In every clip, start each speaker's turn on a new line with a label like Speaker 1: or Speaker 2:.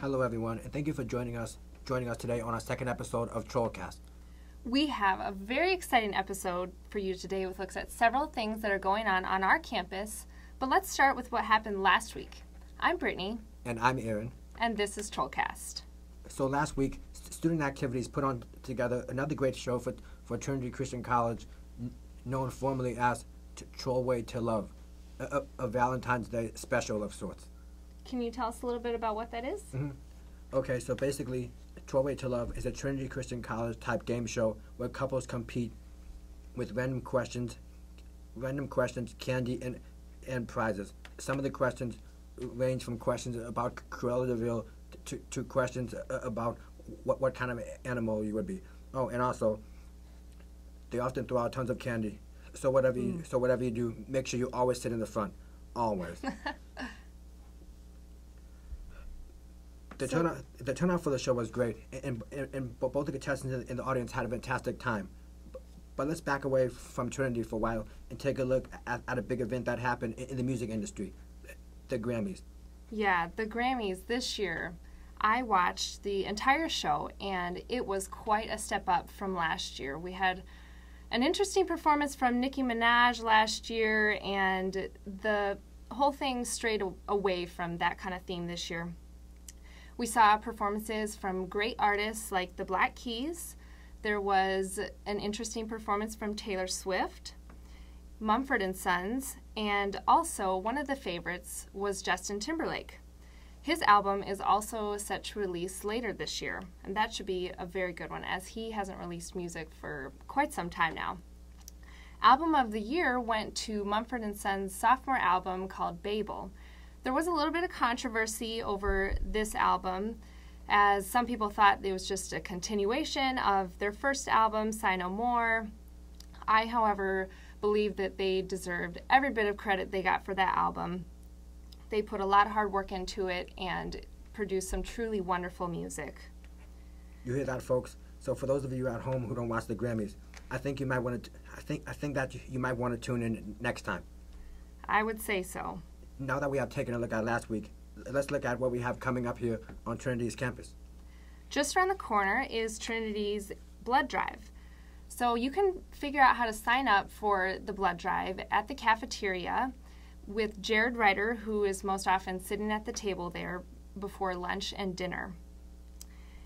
Speaker 1: Hello everyone, and thank you for joining us today on our second episode of Trollcast.
Speaker 2: We have a very exciting episode for you today with looks at several things that are going on our campus, but let's start with what happened last week. I'm Brittany.
Speaker 1: And I'm Aaron.
Speaker 2: And this is Trollcast.
Speaker 1: So last week, Student Activities put on together another great show for Trinity Christian College, known formally as Trollway to Love, a Valentine's Day special of sorts.
Speaker 2: Can you tell us a little bit about what that is?
Speaker 1: Mm-hmm. Okay, so basically, Trollway to Love is a Trinity Christian College type game show where couples compete with random questions, candy, and prizes. Some of the questions range from questions about Cruella de Vil to questions about what kind of animal you would be. Oh, and also, they often throw out tons of candy. So whatever you do, make sure you always sit in the front, always. The turnout for the show was great, and both the contestants in the audience had a fantastic time. But let's back away from Trinity for a while and take a look at a big event that happened in the music industry, the Grammys.
Speaker 2: Yeah, the Grammys this year. I watched the entire show, and it was quite a step up from last year. We had an interesting performance from Nicki Minaj last year, and the whole thing strayed away from that kind of theme this year. We saw performances from great artists like the Black Keys. There was an interesting performance from Taylor Swift, Mumford & Sons, and also one of the favorites was Justin Timberlake. His album is also set to release later this year, and that should be a very good one as he hasn't released music for quite some time now. Album of the year went to Mumford & Sons' sophomore album called Babel. There was a little bit of controversy over this album, as some people thought it was just a continuation of their first album, Sigh No More. I, however, believe that they deserved every bit of credit they got for that album. They put a lot of hard work into it and produced some truly wonderful music.
Speaker 1: You hear that, folks? So for those of you at home who don't watch the Grammys, I think you might want to. I think that you might want to tune in next time.
Speaker 2: I would say so.
Speaker 1: Now that we have taken a look at last week, let's look at what we have coming up here on Trinity's campus.
Speaker 2: Just around the corner is Trinity's blood drive. So you can figure out how to sign up for the blood drive at the cafeteria with Jared Ryder, who is most often sitting at the table there before lunch and dinner.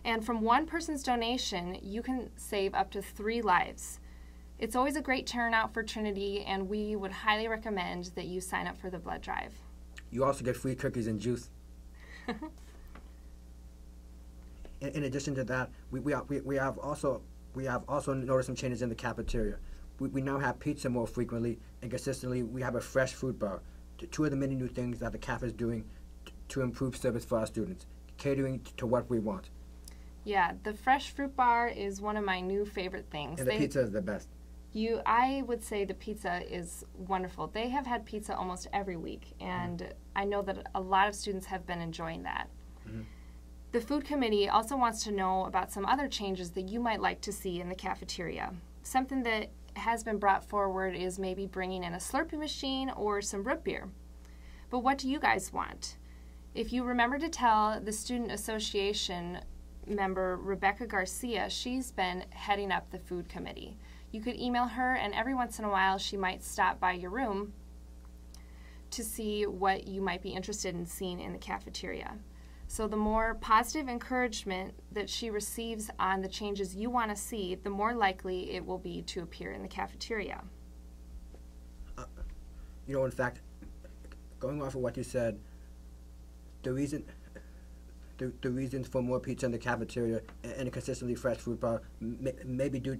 Speaker 2: And from one person's donation, you can save up to 3 lives. It's always a great turnout for Trinity, and we would highly recommend that you sign up for the blood drive.
Speaker 1: You also get free cookies and juice. In addition to that, we have also noticed some changes in the cafeteria. We now have pizza more frequently, and consistently we have a fresh fruit bar. 2 of the many new things that the cafe is doing to improve service for our students, catering to what we want.
Speaker 2: Yeah, the fresh fruit bar is one of my new favorite things.
Speaker 1: And the pizza is the best.
Speaker 2: I would say the pizza is wonderful. They have had pizza almost every week, and I know that a lot of students have been enjoying that. Mm-hmm. The food committee also wants to know about some other changes that you might like to see in the cafeteria. Something that has been brought forward is maybe bringing in a Slurpee machine or some root beer. But what do you guys want? If you remember to tell the Student Association member Rebecca Garcia, she's been heading up the food committee. You could email her, and every once in a while she might stop by your room to see what you might be interested in seeing in the cafeteria. So the more positive encouragement that she receives on the changes you want to see, the more likely it will be to appear in the cafeteria.
Speaker 1: In fact, going off of what you said, the reason for more pizza in the cafeteria and a consistently fresh fruit bar may be due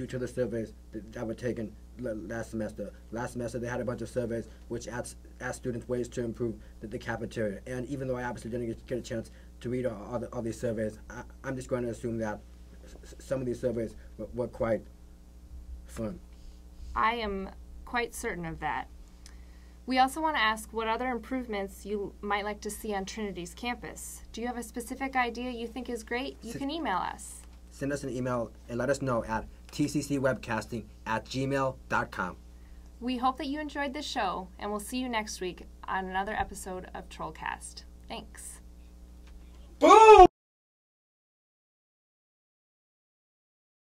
Speaker 1: to the surveys that were taken last semester. Last semester they had a bunch of surveys which asked students ways to improve the cafeteria. And even though I obviously didn't get a chance to read all these surveys, I'm just going to assume that some of these surveys were quite fun.
Speaker 2: I am quite certain of that. We also want to ask what other improvements you might like to see on Trinity's campus. Do you have a specific idea you think is great? You can email us.
Speaker 1: Send us an email and let us know at tccwebcasting@gmail.com.
Speaker 2: We hope that you enjoyed this show, and we'll see you next week on another episode of Trollcast. Thanks.